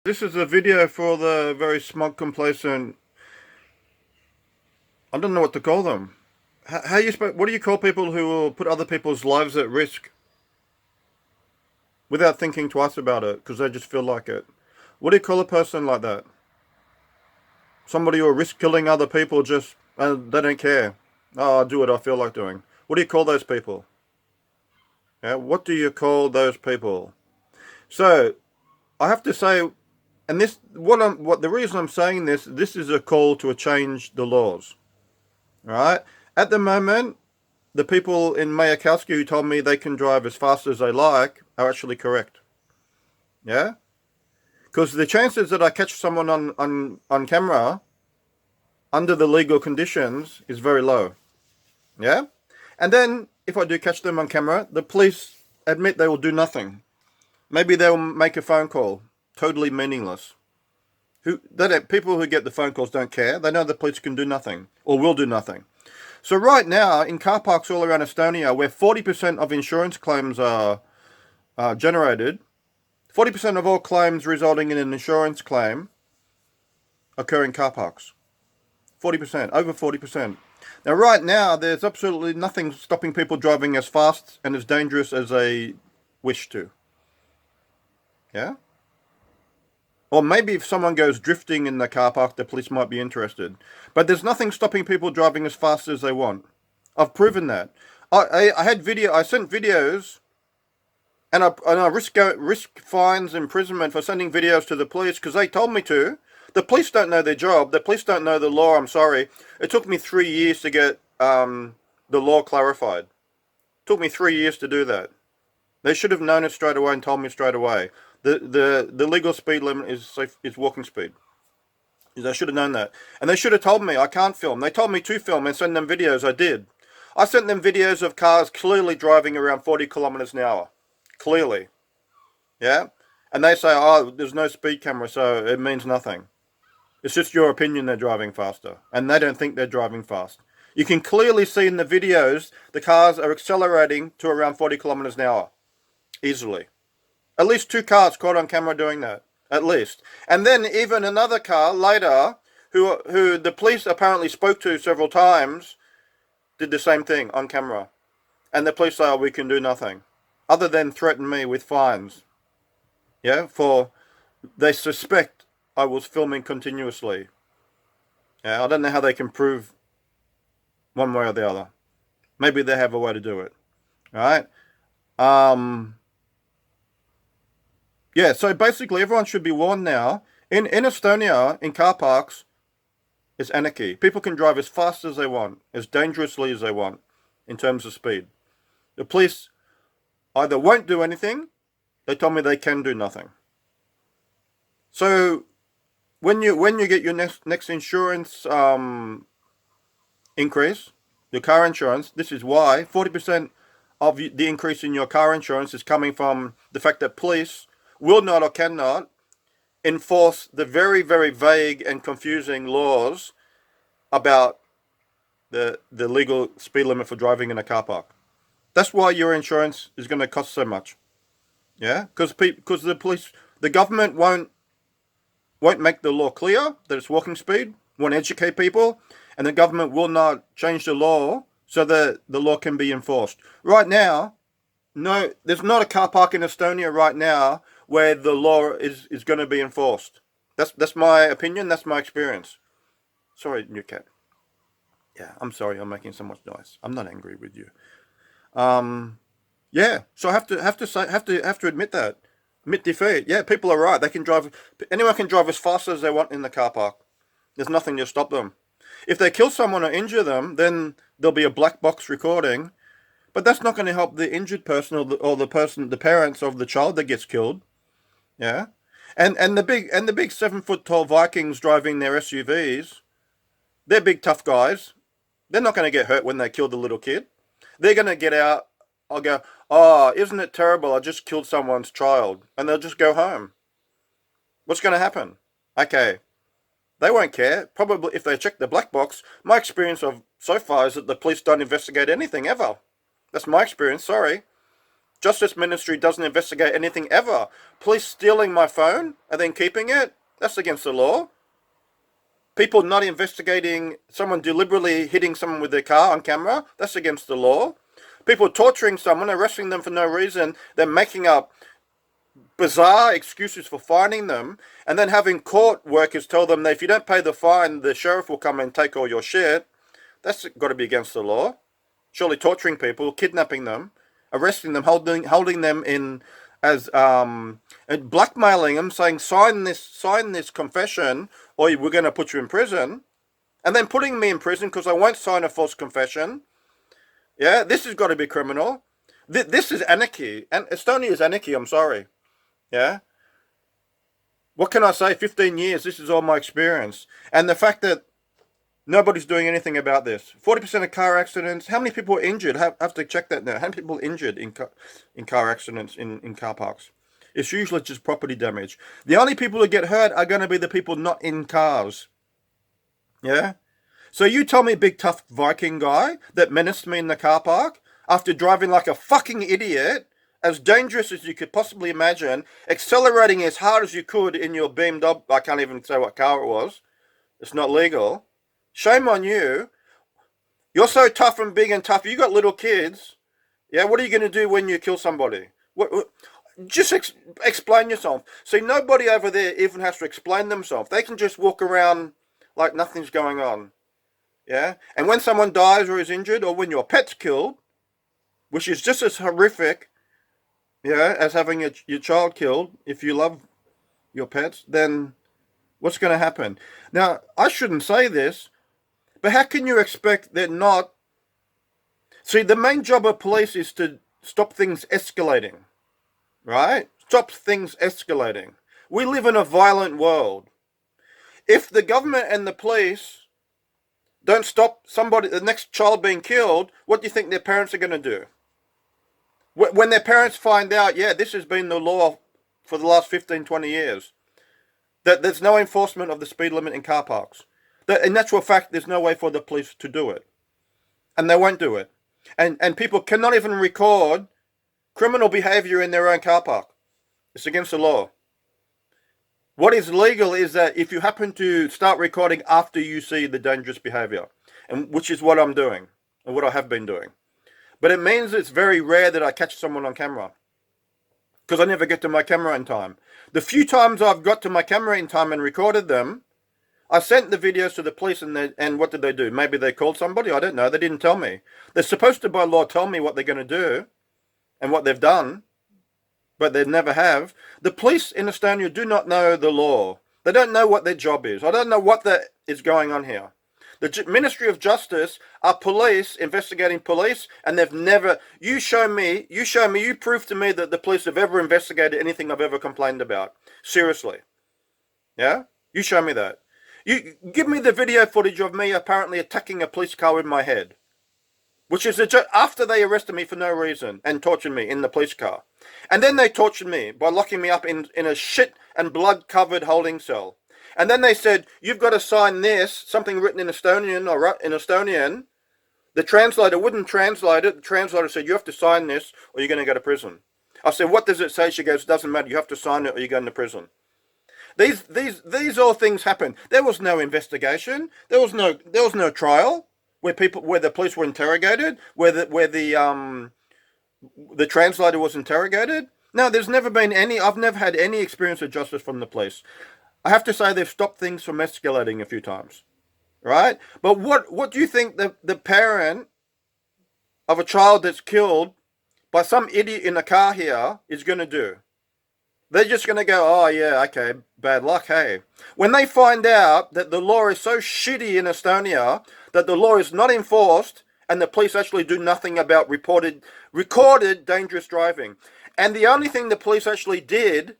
This is a video for the very smug, complacent. I don't know what to call them. How you what do you call people who will put other people's lives at risk without thinking twice about it because they just feel like it? What do you call a person like that? Somebody who will risk killing other people just and they don't care. Oh, I'll do what I feel like doing. What do you call those people? Yeah, what do you call those people? So I have to say, and this what the reason I'm saying this is a call to change the laws. All right. At the moment, the people in Mayakowski who told me they can drive as fast as they like are actually correct. Yeah? Because the chances that I catch someone on camera under the legal conditions is very low. Yeah? And then, if I do catch them on camera, the police admit they will do nothing. Maybe they'll make a phone call. Totally meaningless. People who get the phone calls don't care. They know the police can do nothing or will do nothing. So right now, in car parks all around Estonia, where 40% of insurance claims are generated, 40% of all claims resulting in an insurance claim occur in car parks. 40%, over 40%. Now right now, there's absolutely nothing stopping people driving as fast and as dangerous as they wish to. Yeah? Or maybe if someone goes drifting in the car park, the police might be interested. But there's nothing stopping people driving as fast as they want. I've proven that. I sent videos, and I risk fines, imprisonment for sending videos to the police because they told me to. The police don't know their job. The police don't know the law. I'm sorry. It took me 3 years to get the law clarified. It took me 3 years to do that. They should have known it straight away and told me straight away. The legal speed limit is walking speed. They should have known that. And they should have told me I can't film. They told me to film and send them videos. I did. I sent them videos of cars clearly driving around 40 kilometers an hour. Clearly. Yeah? And they say, oh, there's no speed camera, so it means nothing. It's just your opinion they're driving faster. And they don't think they're driving fast. You can clearly see in the videos the cars are accelerating to around 40 kilometers an hour. Easily. At least 2 cars caught on camera doing that. At least. And then even another car later, who the police apparently spoke to several times, did the same thing on camera. And the police say, oh, we can do nothing. Other than threaten me with fines. Yeah, for they suspect I was filming continuously. Yeah, I don't know how they can prove one way or the other. Maybe they have a way to do it. Alright? Yeah, so basically everyone should be warned now. In Estonia, in car parks, it's anarchy. People can drive as fast as they want, as dangerously as they want, in terms of speed. The police either won't do anything, they told me they can do nothing. So, when you get your next insurance increase, your car insurance, this is why 40% of the increase in your car insurance is coming from the fact that police will not or cannot enforce the very, very vague and confusing laws about the legal speed limit for driving in a car park. That's why your insurance is going to cost so much. Yeah, because the government won't make the law clear that it's walking speed, won't educate people, and the government will not change the law so that the law can be enforced. Right now, no, there's not a car park in Estonia right now where the law is going to be enforced. That's my opinion. That's my experience. Sorry, new cat. Yeah, I'm sorry. I'm making so much noise. I'm not angry with you. Yeah. So I have to admit that. Admit defeat. Yeah, people are right. They can drive. Anyone can drive as fast as they want in the car park. There's nothing to stop them. If they kill someone or injure them, then there'll be a black box recording. But that's not going to help the injured person or the parents of the child that gets killed. Yeah, and the big 7 foot tall Vikings driving their SUVs, they're big tough guys. They're not going to get hurt when they kill the little kid. They're going to get out. I'll go, oh, isn't it terrible? I just killed someone's child, and they'll just go home. What's going to happen? Okay, they won't care. Probably if they check the black box. My experience of so far is that the police don't investigate anything ever. That's my experience. Sorry. Justice Ministry doesn't investigate anything ever. Police stealing my phone and then keeping it, that's against the law. People not investigating someone deliberately hitting someone with their car on camera, that's against the law. People torturing someone, arresting them for no reason, then making up bizarre excuses for fining them, and then having court workers tell them that if you don't pay the fine, the sheriff will come and take all your shit. That's got to be against the law. Surely torturing people, kidnapping them, arresting them, holding them in as and blackmailing them, saying sign this confession, or we're going to put you in prison, and then putting me in prison because I won't sign a false confession. Yeah, this has got to be criminal. This is anarchy, and Estonia is anarchy. I'm sorry. Yeah. What can I say? 15 years. This is all my experience, and the fact that nobody's doing anything about this. 40% of car accidents. How many people are injured? Have to check that now. How many people are injured in car accidents in car parks? It's usually just property damage. The only people who get hurt are going to be the people not in cars. Yeah? So you tell me, big tough Viking guy that menaced me in the car park after driving like a fucking idiot, as dangerous as you could possibly imagine, accelerating as hard as you could in your beamed up, I can't even say what car it was. It's not legal. Shame on you. You're so tough and big and tough. You got little kids. Yeah, what are you going to do when you kill somebody? Just explain yourself. See, nobody over there even has to explain themselves. They can just walk around like nothing's going on. Yeah? And when someone dies or is injured, or when your pet's killed, which is just as horrific, yeah, as having your child killed, if you love your pets, then what's going to happen? Now, I shouldn't say this, but how can you expect they're not... See, the main job of police is to stop things escalating, right? Stop things escalating. We live in a violent world. If the government and the police don't stop the next child being killed, what do you think their parents are going to do? When their parents find out, yeah, this has been the law for the last 15, 20 years, that there's no enforcement of the speed limit in car parks. That in actual fact, there's no way for the police to do it. And they won't do it. And people cannot even record criminal behavior in their own car park. It's against the law. What is legal is that if you happen to start recording after you see the dangerous behavior, and which is what I'm doing, and what I have been doing. But it means it's very rare that I catch someone on camera, because I never get to my camera in time. The few times I've got to my camera in time and recorded them, I sent the videos to the police, and what did they do? Maybe they called somebody? I don't know. They didn't tell me. They're supposed to, by law, tell me what they're going to do and what they've done, but they never have. The police in Estonia do not know the law. They don't know what their job is. I don't know what is going on here. The Ministry of Justice are police investigating police, and they've never... You prove to me that the police have ever investigated anything I've ever complained about. Seriously. Yeah? You show me that. You give me the video footage of me apparently attacking a police car with my head, which is after they arrested me for no reason and tortured me in the police car. And then they tortured me by locking me up in a shit and blood-covered holding cell. And then they said, you've got to sign this, something written in Estonian or in Estonian. The translator wouldn't translate it. The translator said, you have to sign this or you're going to go to prison. I said, what does it say? She goes, it doesn't matter. You have to sign it or you're going to prison. These all things happen. There was no investigation. There was no trial where the police were interrogated, where the translator was interrogated. No, there's never been any. I've never had any experience of justice from the police. I have to say they've stopped things from escalating a few times, right? But what do you think the parent of a child that's killed by some idiot in a car here is going to do? They're just going to go, oh yeah, okay, bad luck, hey. When they find out that the law is so shitty in Estonia, that the law is not enforced, and the police actually do nothing about recorded dangerous driving. And the only thing the police actually did,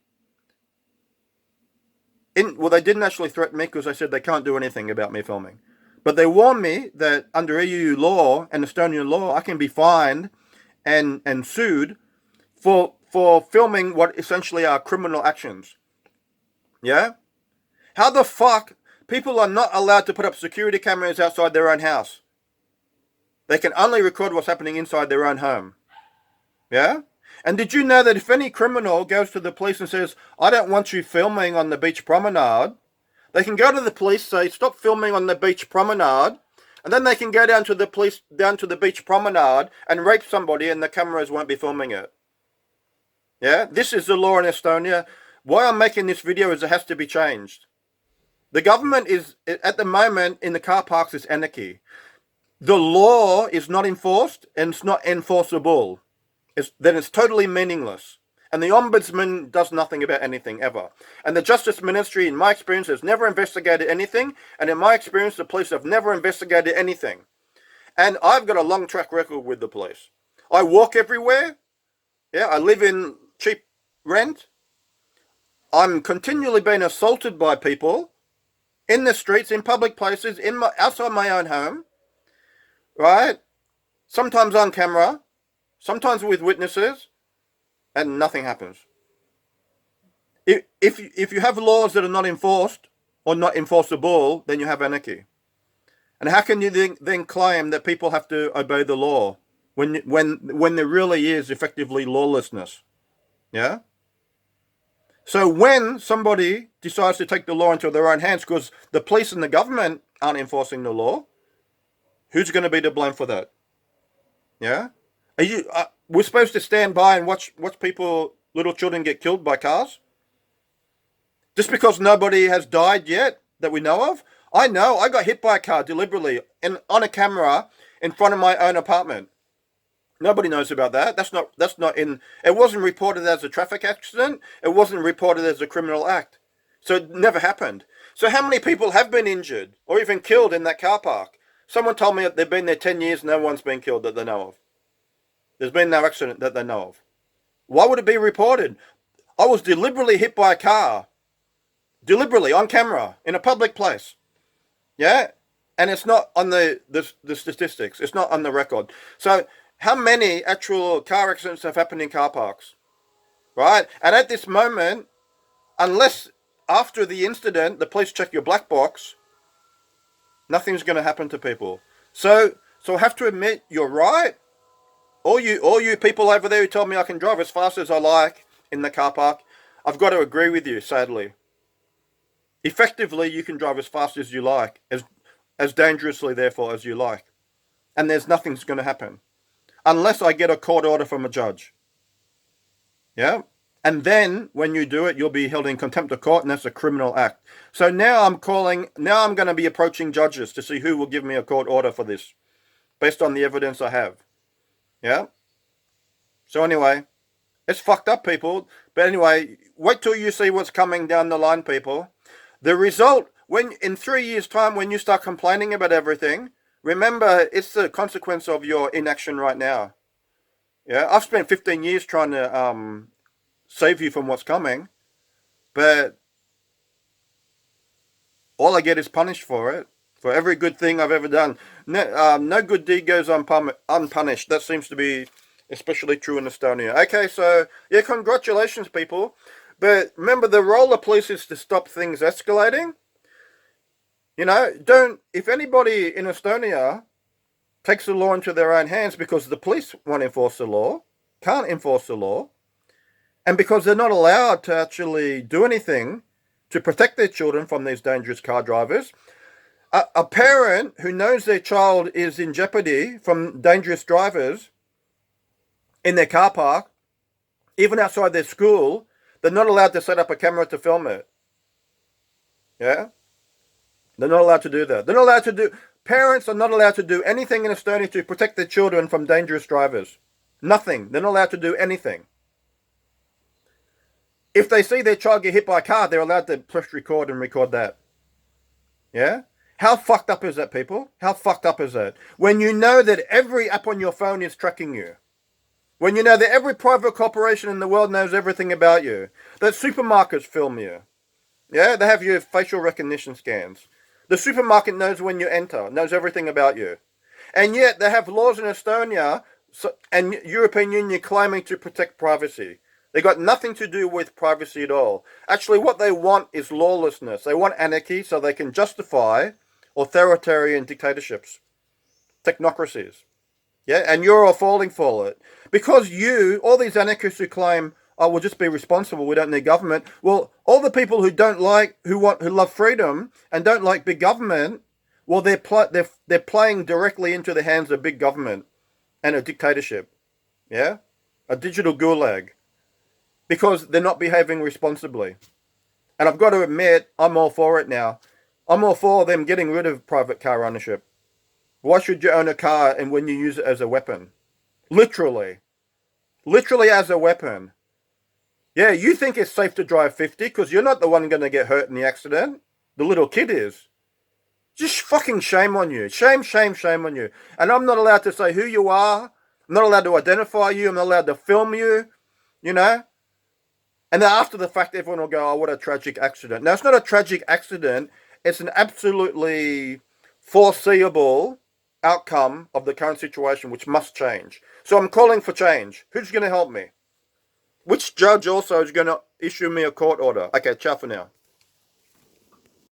they didn't actually threaten me because they said they can't do anything about me filming. But they warned me that under EU law and Estonian law, I can be fined and sued for filming what essentially are criminal actions. Yeah? How the fuck people are not allowed to put up security cameras outside their own house? They can only record what's happening inside their own home. Yeah? And did you know that if any criminal goes to the police and says, I don't want you filming on the beach promenade, they can go to the police, say, stop filming on the beach promenade, and then they can go down to the beach promenade and rape somebody and the cameras won't be filming it. Yeah, this is the law in Estonia. Why I'm making this video is it has to be changed. The government is, at the moment, in the car parks, is anarchy. The law is not enforced and it's not enforceable. Then it's totally meaningless. And the Ombudsman does nothing about anything, ever. And the Justice Ministry, in my experience, has never investigated anything. And in my experience, the police have never investigated anything. And I've got a long track record with the police. I walk everywhere. Yeah, I live in cheap rent. I'm continually being assaulted by people in the streets, in public places, outside my own home. Right? Sometimes on camera. Sometimes with witnesses. And nothing happens. If you have laws that are not enforced or not enforceable, then you have anarchy. And how can you then claim that people have to obey the law when there really is effectively lawlessness? Yeah? So when somebody decides to take the law into their own hands because the police and the government aren't enforcing the law, who's going to be to blame for that? Yeah? We're supposed to stand by and watch people, little children, get killed by cars? Just because nobody has died yet that we know of? I know, I got hit by a car deliberately on a camera in front of my own apartment. Nobody knows about that. That's not in, it wasn't reported as a traffic accident. It wasn't reported as a criminal act. So it never happened. So how many people have been injured or even killed in that car park? Someone told me that they've been there 10 years, no one's been killed that they know of. There's been no accident that they know of. Why would it be reported? I was deliberately hit by a car. Deliberately, on camera, in a public place. Yeah? And it's not on the statistics. It's not on the record. So, how many actual car accidents have happened in car parks? Right? And at this moment, unless after the incident, the police check your black box, nothing's going to happen to people. So I have to admit, you're right. All you people over there who tell me I can drive as fast as I like in the car park, I've got to agree with you, sadly. Effectively, you can drive as fast as you like, as dangerously, therefore, as you like. And there's nothing's going to happen. Unless I get a court order from a judge. Yeah? And then, when you do it, you'll be held in contempt of court, and that's a criminal act. So now I'm going to be approaching judges to see who will give me a court order for this, based on the evidence I have. Yeah? So anyway, it's fucked up, people. But anyway, wait till you see what's coming down the line, people. The result, when in 3 years' time, when you start complaining about everything, remember, it's the consequence of your inaction right now. Yeah? I've spent 15 years trying to save you from what's coming. But all I get is punished for it. For every good thing I've ever done. No good deed goes unpunished. That seems to be especially true in Estonia. Okay, so, yeah, congratulations, people. But remember, the role of police is to stop things escalating. You know, if anybody in Estonia takes the law into their own hands because the police won't enforce the law, can't enforce the law, and because they're not allowed to actually do anything to protect their children from these dangerous car drivers, a parent who knows their child is in jeopardy from dangerous drivers in their car park, even outside their school, they're not allowed to set up a camera to film it. Yeah? They're not allowed to do that. Parents are not allowed to do anything in Estonia to protect their children from dangerous drivers. Nothing. They're not allowed to do anything. If they see their child get hit by a car, they're allowed to press record and record that. Yeah? How fucked up is that, people? How fucked up is that? When you know that every app on your phone is tracking you. When you know that every private corporation in the world knows everything about you. That supermarkets film you. Yeah, they have your facial recognition scans. The supermarket knows when you enter, knows everything about you. And yet they have laws in Estonia and European Union claiming to protect privacy. They got nothing to do with privacy at all. Actually, what they want is lawlessness. They want anarchy so they can justify authoritarian dictatorships, technocracies. Yeah, and you're all falling for it. Because you, all these anarchists who claim, oh, we'll just be responsible, we don't need government. Well, all the people who don't like, who love freedom and don't like big government, well, they're playing directly into the hands of big government and a dictatorship. Yeah? A digital gulag. Because they're not behaving responsibly. And I've got to admit, I'm all for it now. I'm all for them getting rid of private car ownership. Why should you own a car and when you use it as a weapon? Literally. Literally as a weapon. Yeah, you think it's safe to drive 50 because you're not the one going to get hurt in the accident. The little kid is. Just fucking shame on you. Shame, shame, shame on you. And I'm not allowed to say who you are. I'm not allowed to identify you. I'm not allowed to film you. You know? And then after the fact, everyone will go, oh, what a tragic accident. Now, it's not a tragic accident. It's an absolutely foreseeable outcome of the current situation, which must change. So I'm calling for change. Who's going to help me? Which judge also is going to issue me a court order? Okay, ciao for now.